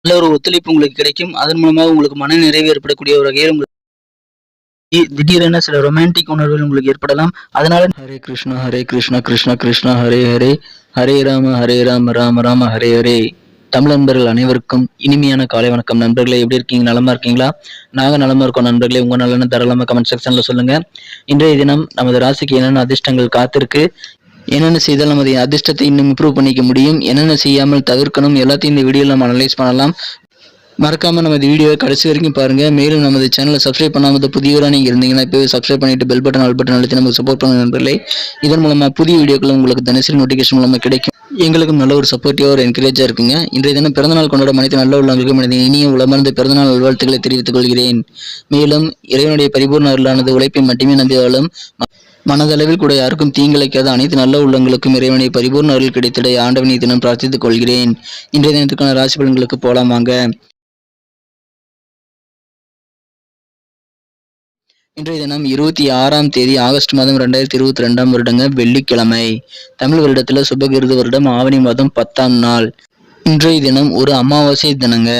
நல்ல ஒரு ஒத்துழைப்பு உங்களுக்கு கிடைக்கும். அதன் மூலமாக உங்களுக்கு மன நிறைவு ஏற்படக்கூடிய ஒரு வகையில் உங்களுக்கு திடீரென சில ரொமான்டிக் உணர்வுகள் உங்களுக்கு ஏற்படலாம். அதனால ஹரே கிருஷ்ணா ஹரே கிருஷ்ணா கிருஷ்ணா கிருஷ்ணா ஹரே ஹரே ஹரே ராம ராம ராம ஹரே ஹரே. தமிழ் நண்பர்கள் அனைவருக்கும் இனிமையான காலை வணக்கம். நண்பர்களே, எப்படி இருக்கீங்க? நலமா இருக்கீங்களா? நாங்க நலமா இருக்கோம் நண்பர்களே. உங்க நலன்னு தாராளமா கமெண்ட் செக்ஷன்ல சொல்லுங்க. இன்றைய தினம் நமது ராசிக்கு என்னென்ன அதிர்ஷ்டங்கள் காத்திருக்கு, என்னென்ன செய்தால் நமது அதிர்ஷ்டத்தை இன்னும் இம்ப்ரூவ் பண்ணிக்க முடியும், என்னென்ன செய்யாமல் தவிர்க்கணும், எல்லாத்தையும் இந்த வீடியோவில் நம்ம அனலைஸ் பண்ணலாம். மறக்காம நம்ம இந்த வீடியோவை கடைசி வரைக்கும் பாருங்க. மேலும் நமது சேனலை சப்ஸ்கிரைப் பண்ணாமல் புதியவராக நீங்க இருந்தீங்கன்னா இப்போ சப்ஸ்கிரைப் பண்ணிட்டு பெல் பட்டன் ஆல் பட்டன் அழுத்தி நமக்கு சப்போர்ட் பண்ணுங்க நண்பர்களே. இதன் மூலமா புதிய வீடியோக்கள் உங்களுக்கு தினசரி நோட்டிஃபிகேஷன் மூலமா கிடைக்கும். எங்களுக்கும் நல்ல ஒரு சப்போர்ட்டிவா ஒரு என்கரேஜா இருக்குங்க. இன்றைய தினம் பிறந்தநாள் கொண்டாட அனைத்து நல்ல உள்ளவர்களுக்கும் எனது இனிய உளமார்ந்த பிறந்தநாள் நல்வாழ்த்துக்களை தெரிவித்துக் கொள்கிறேன். மேலும் இறைவனுடைய பரிபூர்ண அருளானது உழைப்பை மட்டுமே நம்பினாலும் மனதளவில் கூட யாருக்கும் தீங்கிழைக்காத அனைத்து நல்ல உள்ளங்களுக்கும் இறைவனை பரிபூர்ண அருள் கிடைத்திட ஆண்டவனை தினம் பிரார்த்தித்துக் கொள்கிறேன். இன்றைய தினத்துக்கான ராசி பலன்களுக்கு போலாம் வாங்க. இன்றைய தினம் 26ஆம் தேதி ஆகஸ்ட் மாதம் 2022 வருடங்க, வெள்ளிக்கிழமை. தமிழ் வருடத்துல சுபகிருது வருடம் ஆவணி மாதம் 10ஆம் நாள். இன்றைய தினம் ஒரு அமாவாசை தினங்க.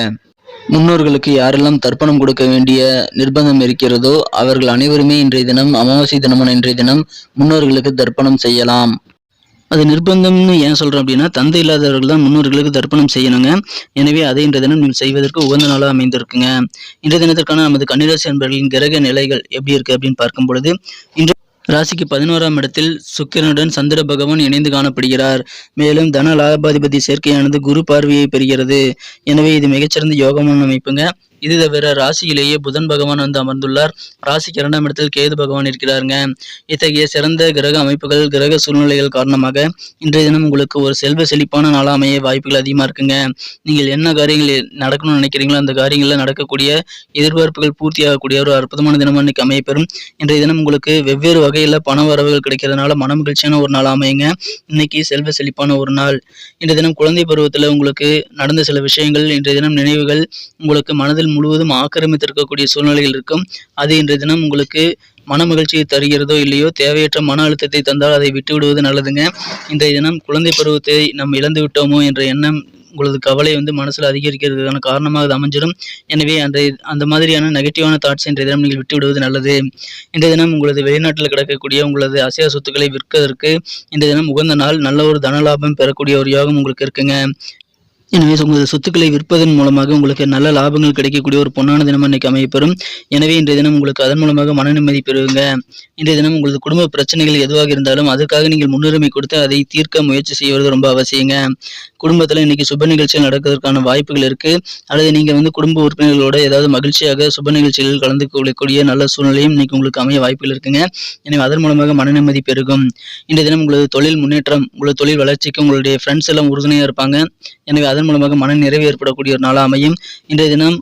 முன்னோர்களுக்கு யாரெல்லாம் தர்ப்பணம் கொடுக்க வேண்டிய நிர்பந்தம் இருக்கிறதோ அவர்கள் அனைவருமே இன்றைய தினம் அமாவாசை தினமான இன்றைய தினம் முன்னோர்களுக்கு தர்ப்பணம் செய்யலாம். அது நிர்பந்தம்னு ஏன் சொல்றோம் அப்படின்னா, தந்தை இல்லாதவர்கள் தான் முன்னோர்களுக்கு தர்ப்பணம் செய்யணுங்க. எனவே அதை இன்றைய தினம் நீங்கள் செய்வதற்கு உகந்த நாளாக அமைந்திருக்குங்க. இன்றைய தினத்திற்கான நமது கன்னிராசி அன்பர்களின் கிரக நிலைகள் எப்படி இருக்கு அப்படின்னு பார்க்கும் பொழுது, இன்று ராசிக்கு 11ஆம் இடத்தில் சுக்கிரனுடன் சந்திர பகவான் இணைந்து காணப்படுகிறார். மேலும் தன லாபாதிபதி சேர்க்கையானது குரு பார்வையை பெறுகிறது. எனவே இது மிகச்சிறந்த யோகமான அமைப்புங்க. இது தவிர ராசியிலேயே புதன் பகவான் வந்து அமர்ந்துள்ளார். ராசிக்கு 2ஆம் இடத்தில் கேது பகவான் இருக்கிறாருங்க. இத்தகைய சிறந்த கிரக அமைப்புகள், கிரக சூழ்நிலைகள் காரணமாக இன்றைய தினம் உங்களுக்கு ஒரு செல்வ செழிப்பான நாளா அமைய வாய்ப்புகள் அதிகமா இருக்குங்க. நீங்கள் என்ன காரியங்கள் நடக்கணும்னு நினைக்கிறீங்களோ அந்த காரியங்கள்ல நடக்கக்கூடிய, எதிர்பார்ப்புகள் பூர்த்தியாகக்கூடிய ஒரு அற்புதமான தினமா இன்னைக்கு அமையப்பெறும். இன்றைய தினம் உங்களுக்கு வெவ்வேறு வகையில பண வரவுகள் கிடைக்கிறதுனால மன மகிழ்ச்சியான ஒரு நாள் அமையுங்க. இன்னைக்கு செல்வ செழிப்பான ஒரு நாள். இன்றைய தினம் குழந்தை பருவத்துல உங்களுக்கு நடந்த சில விஷயங்கள், இன்றைய தினம் நினைவுகள் உங்களுக்கு மனதில் முழுவதும் ஆக்கிரமித்திருக்கக்கூடிய சூழ்நிலைகள் இருக்கும். அது இன்றைய தினம் உங்களுக்கு மன மகிழ்ச்சியை தருகிறதோ இல்லையோ, தேவையற்ற மன அழுத்தத்தை தந்தால் அதை விட்டு விடுவது நல்லதுங்க. இன்றைய தினம் குழந்தை பருவத்தை நம்ம இழந்து விட்டோமோ என்ற எண்ணம், உங்களது கவலை மனசுல அதிகரிக்கிறதுக்கான காரணமாக அது அமைஞ்சிடும். எனவே அந்த மாதிரியான நெகட்டிவான தாட்ஸ் இன்றைய தினம் நீங்கள் விட்டு விடுவது நல்லது. இன்றைய தினம் உங்களது வெளிநாட்டில் கிடக்கக்கூடிய உங்களது அசையா சொத்துக்களை விற்கதற்கு இன்றைய தினம் உகந்த நாள். நல்ல ஒரு தனலாபம் பெறக்கூடிய ஒரு யோகம் உங்களுக்கு இருக்குங்க. எனவே உங்களது சொத்துக்களை விற்பதன் மூலமாக உங்களுக்கு நல்ல லாபங்கள் கிடைக்கக்கூடிய ஒரு பொன்னான தினம் இன்னைக்கு அமையப்பெறும். எனவே இன்றைய தினம் உங்களுக்கு அதன் மூலமாக மன நிம்மதி பெறுவீங்க. இன்றைய தினம் உங்களது குடும்ப பிரச்சனைகள் எதுவாக இருந்தாலும் அதுக்காக நீங்கள் முன்னுரிமை கொடுத்து அதை தீர்க்க முயற்சி செய்வது ரொம்ப அவசியங்க. குடும்பத்துல இன்னைக்கு சுப நிகழ்ச்சிகள் நடக்கிறதுக்கான வாய்ப்புகள் இருக்கு. அல்லது நீங்க குடும்ப உறுப்பினர்களோட ஏதாவது மகிழ்ச்சியாக சுப நிகழ்ச்சிகளில் கலந்து கொள்ளக்கூடிய நல்ல சூழ்நிலையும் இன்னைக்கு உங்களுக்கு அமைய வாய்ப்புகள் இருக்குங்க. எனவே அதன் மூலமாக மன நிம்மதி பெருகும். இன்றைய தினம் உங்களது தொழில் முன்னேற்றம், உங்களது தொழில் வளர்ச்சிக்கு உங்களுடைய ஃப்ரெண்ட்ஸ் எல்லாம் உறுதுணையா இருப்பாங்க. எனவே அதன் மூலமாக மன நிறைவு ஏற்படக்கூடிய ஒரு நாளாக அமையும். இன்றைய தினம்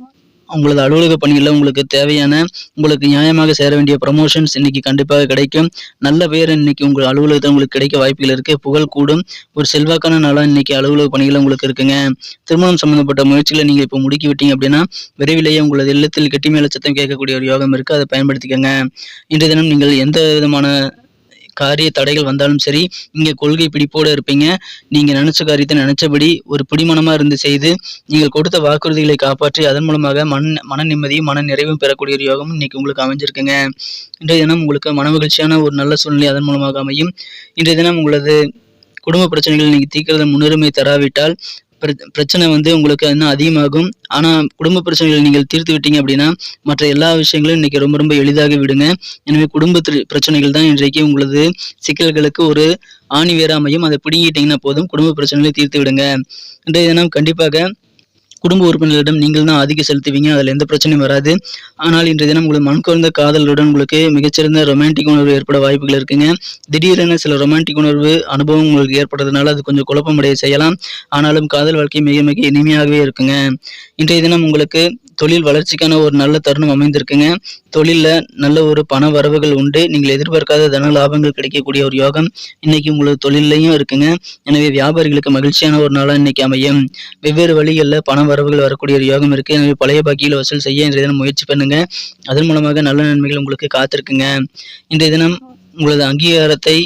உங்களது அலுவலக பணியில் உங்களுக்கு தேவையான, உங்களுக்கு நியாயமாக சேர வேண்டிய ப்ரமோஷன்ஸ் இன்னைக்கு கண்டிப்பாக கிடைக்கும். நல்ல பெயர் இன்னைக்கு உங்கள் அலுவலகத்தில் உங்களுக்கு கிடைக்க வாய்ப்புகள் இருக்கு. புகழ் கூடும். ஒரு செல்வாக்கான நாளாக இன்னைக்கு அலுவலக பணிகள் உங்களுக்கு இருக்குங்க. திருமணம் சம்பந்தப்பட்ட முயற்சிகளை நீங்க இப்போ முடுக்கி விட்டீங்க அப்படின்னா விரைவிலேயே உங்களது இல்லத்தில் கெட்டி மேல சத்தம் கேட்கக்கூடிய ஒரு யோகம் இருக்கு. அதை பயன்படுத்திக்கங்க. இன்றைய தினம் நீங்கள் எந்த விதமான காரிய தடைகள் வந்தாலும் சரி, நீங்க கொள்கை பிடிப்போடு இருப்பீங்க. நீங்க நினைச்ச காரியத்தை நினைச்சபடி ஒரு பிடிமனமா இருந்து செய்து நீங்கள் கொடுத்த வாக்குறுதிகளை காப்பாற்றி அதன் மூலமாக மன நிம்மதியும் மன நிறைவும் பெறக்கூடிய ஒரு யோகம் இன்னைக்கு உங்களுக்கு அமைஞ்சிருக்குங்க. இன்றைய தினம் உங்களுக்கு மன மகிழ்ச்சியான ஒரு நல்ல சூழ்நிலை அதன் மூலமாக அமையும். இன்றைய தினம் உங்களது குடும்ப பிரச்சனைகள் நீங்க தீர்க்கிறத முன்னுரிமை தராவிட்டால் பிரச்சனை உங்களுக்கு இன்னும் அதிகமாகும். ஆனா குடும்ப பிரச்சனைகளை நீங்கள் தீர்த்து விட்டீங்க அப்படின்னா மற்ற எல்லா விஷயங்களும் இன்னைக்கு ரொம்ப ரொம்ப எளிதாக விடுங்க. எனவே குடும்ப பிரச்சனைகள் தான் இன்றைக்கு உங்களது சிக்கல்களுக்கு ஒரு ஆணி வேற அமையும். அதை பிடுங்கிட்டீங்கன்னா போதும், குடும்ப பிரச்சனைகளை தீர்த்து விடுங்க. இன்றைய தினம் கண்டிப்பாக குடும்ப உறுப்பினர்களிடம் நீங்கள் தான் ஆதிக்கம் செலுத்துவீங்க. அதில் எந்த பிரச்சனையும் வராது. ஆனால் இன்றைய தினம் உங்களுக்கு மண்குறந்த காதலுடன் உங்களுக்கு மிகச்சிறந்த ரொமான்டிக் உணர்வு ஏற்பட வாய்ப்புகள் இருக்குங்க. திடீரென சில ரொமான்டிக் உணர்வு அனுபவம் உங்களுக்கு ஏற்படுறதுனால அது கொஞ்சம் குழப்பமடைய செய்யலாம். ஆனாலும் காதல் வாழ்க்கை மிக மிக இனிமையாகவே இருக்குங்க. இன்றைய தினம் உங்களுக்கு தொழில் வளர்ச்சிக்கான ஒரு நல்ல தருணம் அமைந்திருக்குங்க. தொழில்ல நல்ல ஒரு பண வரவுகள் உண்டு. நீங்கள் எதிர்பார்க்காத தன லாபங்கள் கிடைக்கக்கூடிய ஒரு யோகம் இன்னைக்கு உங்களது தொழிலையும் இருக்குங்க. எனவே வியாபாரிகளுக்கு மகிழ்ச்சியான ஒரு நாளா இன்னைக்கு அமையும். வெவ்வேறு வழிகளில் பண வரவுகள் வரக்கூடிய ஒரு யோகம் இருக்கு. எனவே பழைய பாக்கியில் வசூல் செய்ய இன்றைய தினம் முயற்சி பண்ணுங்க. அதன் மூலமாக நல்ல நன்மைகள் உங்களுக்கு காத்திருக்குங்க. இன்றைய தினம் உங்களது அங்கீகாரத்தை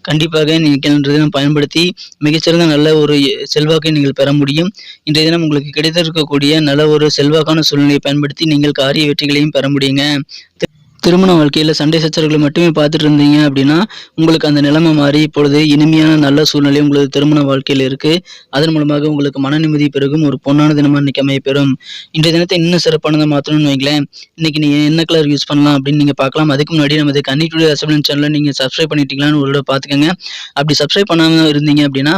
கண்டிப்பாக நீங்கள் இன்றைய தினம் பயன்படுத்தி மிகச்சிறந்த நல்ல ஒரு செல்வாக்கை நீங்கள் பெற முடியும். இன்றைய தினம் உங்களுக்கு கிடைத்திருக்கக்கூடிய நல்ல ஒரு செல்வாக்கான சூழ்நிலையை பயன்படுத்தி நீங்கள் காரிய வெற்றிகளையும் பெற முடியுங்க. திருமண வாழ்க்கையில சண்டை சச்சரவுகளை மட்டுமே பார்த்துட்டு இருந்தீங்க அப்படின்னா, உங்களுக்கு அந்த நிலைமை மாறி இப்பொழுது இனிமையான நல்ல சூழ்நிலை உங்களுக்கு திருமண வாழ்க்கையில இருக்கு. அதன் மூலமாக உங்களுக்கு மன நிம்மதி பெருகும். ஒரு பொன்னான தினமா இன்னைக்கு அமையப்பெறும். இன்றைய தினத்தை இன்னும் சிறப்பானதா மாத்தணும்னு வைங்களேன், இன்னைக்கு நீங்க என்ன கலர் யூஸ் பண்ணலாம் அப்படின்னு நீங்க பார்க்கலாம். அதுக்கு முன்னாடி நமது கன்னி டுடே அசெம்பிளன் சேனலை நீங்க சப்ஸ்கிரைப் பண்ணிட்டீங்களான்னு ஒரு தடவை பார்த்துக்கங்க. அப்படி சப்ஸ்கிரைப் பண்ணாம இருந்தீங்க அப்படின்னா,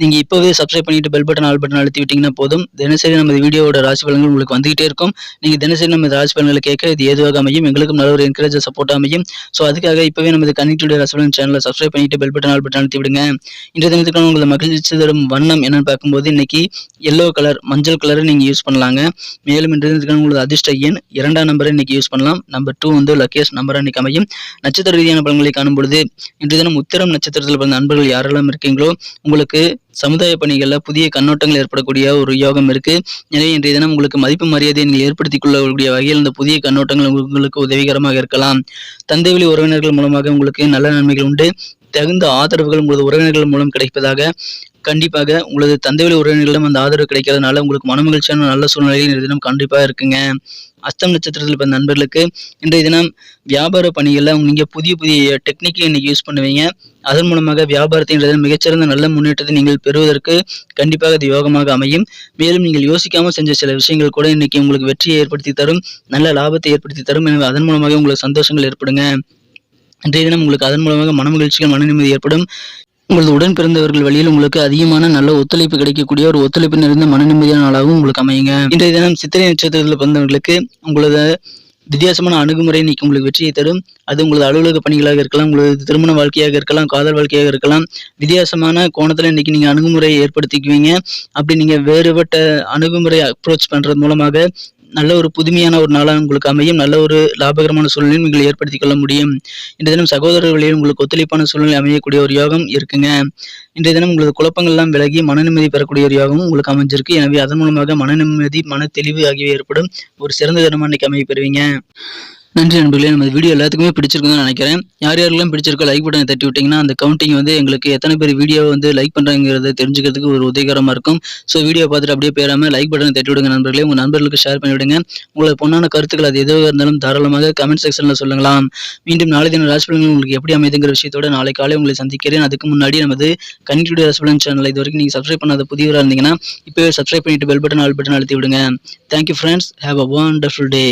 நீங்க இப்பவே சப்ஸ்கிரைப் பண்ணிட்டு பெல் பட்டன், ஆல் பட்டன் அழுத்தி விட்டீங்கன்னா போதும். தினசரி நமது வீடியோவோட ராசி பலன்கள் உங்களுக்கு வந்துகிட்டே இருக்கும். நீங்க தினசரி நமது ராசி பலன்களை கேட்க இது ஏதுவாக அமையும். எங்களுக்கும் நல்ல ஒரு என்கரேஜ் சப்போர்ட் அமையும். ஸோ அதுக்காக இப்பவே நமது கன்னி டுடே ராசி பலன் சேனலை சப்ஸ்கிரைப் பண்ணிட்டு பெல் பட்டன், ஆல் பட்டன் அழுத்தி விடுங்க. இன்றைய தினத்துக்கான உங்களை மகிழ்ச்சி தரும் வண்ணம் என்னன்னு பார்க்கும்போது இன்னைக்கு எல்லோ கலர், மஞ்சள் கலரை நீங்க யூஸ் பண்ணலாங்க. மேலும் இன்றைய தினத்துக்கான உங்களது அதிர்ஷ்ட எண் 2ஆம் நம்பரை இன்னைக்கு யூஸ் பண்ணலாம். நம்பர் 2 வந்து லக்கியஸ்ட் நம்பரா இன்னைக்கு அமையும். நட்சத்திர ரீதியான பலன்களை காணும் பொழுது இன்றைய தினம் உத்திரம் நட்சத்திரத்தில் பிறந்த நண்பர்கள் யாரெல்லாம் இருக்கீங்களோ உங்களுக்கு சமுதாய பணிகள்ல புதிய கண்ணோட்டங்கள் ஏற்படக்கூடிய ஒரு யோகம் இருக்கு. எனவே இன்றைய தினம் உங்களுக்கு மதிப்பு மரியாதையை நீங்கள் ஏற்படுத்திக் கொள்ளக்கூடிய வகையில் இந்த புதிய கண்ணோட்டங்கள் உங்களுக்கு உதவிகரமாக இருக்கலாம். தந்தை வழி உறவினர்கள் மூலமாக உங்களுக்கு நல்ல நன்மைகள் உண்டு. தகுந்த ஆதரவுகள் உங்களது உறவினர்கள் மூலம் கிடைப்பதாக கண்டிப்பாக உங்களது தந்தை வழி உறவினர்களிடம் அந்த ஆதரவு கிடைக்கிறதுனால உங்களுக்கு மனமகிழ்ச்சியான நல்ல சூழ்நிலையில் இன்றைய தினம் கண்டிப்பாக இருக்குங்க. அஸ்தம் நட்சத்திரத்தில் பிறந்த நண்பர்களுக்கு இன்றைய தினம் வியாபார பணிகளில் நீங்க புதிய புதிய டெக்னிக்கை இன்னைக்கு யூஸ் பண்ணுவீங்க. அதன் மூலமாக வியாபாரத்தை இன்றைய தினம் மிகச்சிறந்த நல்ல முன்னேற்றத்தை நீங்கள் பெறுவதற்கு கண்டிப்பாக அது யோகமாக அமையும். மேலும் நீங்கள் யோசிக்காமல் செஞ்ச சில விஷயங்கள் கூட இன்னைக்கு உங்களுக்கு வெற்றியை ஏற்படுத்தி தரும், நல்ல லாபத்தை ஏற்படுத்தி தரும். எனவே அதன் மூலமாக உங்களுக்கு சந்தோஷங்கள் ஏற்படுங்க. இன்றைய தினம் உங்களுக்கு அதன் மூலமாக மனமகிழ்ச்சிகள், மன நிம்மதி ஏற்படும். உங்களது உடன் பிறந்தவர்கள் வழியில் உங்களுக்கு அதிகமான நல்ல ஒத்துழைப்பு கிடைக்கக்கூடிய ஒரு ஒத்துழைப்பு நிறைந்த மன நிம்மதியான நாளாகவும் உங்களுக்கு அமையுங்க. இன்றைய தினம் சித்திரை நட்சத்திரத்தில் பிறந்தவர்களுக்கு உங்களது வித்தியாசமான அணுகுமுறை இன்னைக்கு உங்களுக்கு வெற்றியை தரும். அது உங்களது அலுவலக பணிகளாக இருக்கலாம், உங்களது திருமண வாழ்க்கையாக இருக்கலாம், காதல் வாழ்க்கையாக இருக்கலாம். வித்தியாசமான கோணத்துல இன்னைக்கு நீங்க அணுகுமுறையை ஏற்படுத்திக்குவீங்க. அப்படி நீங்க வேறுபட்ட அணுகுமுறை அப்ரோச் பண்றது மூலமாக நல்ல ஒரு புதுமையான ஒரு நாளாக உங்களுக்கு அமையும். நல்ல ஒரு லாபகரமான சூழ்நிலையும் நீங்கள் ஏற்படுத்திக் கொள்ள முடியும். இன்றைய தினம் சகோதரர் வழியில் உங்களுக்கு ஒத்துழைப்பான சூழ்நிலை அமையக்கூடிய ஒரு யோகம் இருக்குங்க. இன்றைய தினம் உங்களது குழப்பங்கள்லாம் விலகி மன நிம்மதி பெறக்கூடிய ஒரு யோகமும் உங்களுக்கு அமைஞ்சிருக்கு. எனவே அதன் மூலமாக மன நிம்மதி, மன தெளிவு ஆகியவை ஏற்படும். ஒரு சிறந்த தினமா இன்னைக்கு அமைய பெறுவீங்க. நன்றி நண்பர்களே. நம்ம வீடியோ எல்லாத்துக்குமே பிடிச்சிருக்குன்னு நினைக்கிறேன். யார் யாரெல்லாம் பிடிச்சிருக்கோ லைக் பட்டனை தட்டி விட்டீங்கன்னா அந்த கவுண்டிங் வந்து எங்களுக்கு எத்தனை பேர் வீடியோ வந்து லைக் பண்ணுறாங்கிறத தெரிஞ்சுக்கிறதுக்கு ஒரு உதவிகரமாக இருக்கும். ஸோ வீடியோ பார்த்துட்டு அப்படியே போயிடாமல் லைக் பட்டனை தட்டி விடுங்க நண்பர்களே. உங்கள் நண்பர்களுக்கு ஷேர் பண்ணிவிடுங்க. உங்களுக்கு பொண்ணான கருத்துக்கள் அது எதுவாக இருந்தாலும் தாராளமாக கமெண்ட் செக்ஷனில் சொல்லலாம். மீண்டும் நாளை தின ராசி பலன்கள் உங்களுக்கு எப்படி அமைதுங்கிற விஷயத்தோட நாளை காலை உங்களை சந்திக்கிறேன். அதுக்கு முன்னாடி நமது கன்னி டுடே ராசி பலன் சேனல் இது வரைக்கும் நீங்கள் சப்ஸ்கிரைப் பண்ணாத புதியவராக இருந்தீங்கன்னா இப்போவே சப்ஸ்கிரைப் பண்ணிட்டு பெல் பட்டன், ஆல் பட்டன் அழுத்தி விடுங்க. Thank you friends. Have a wonderful day.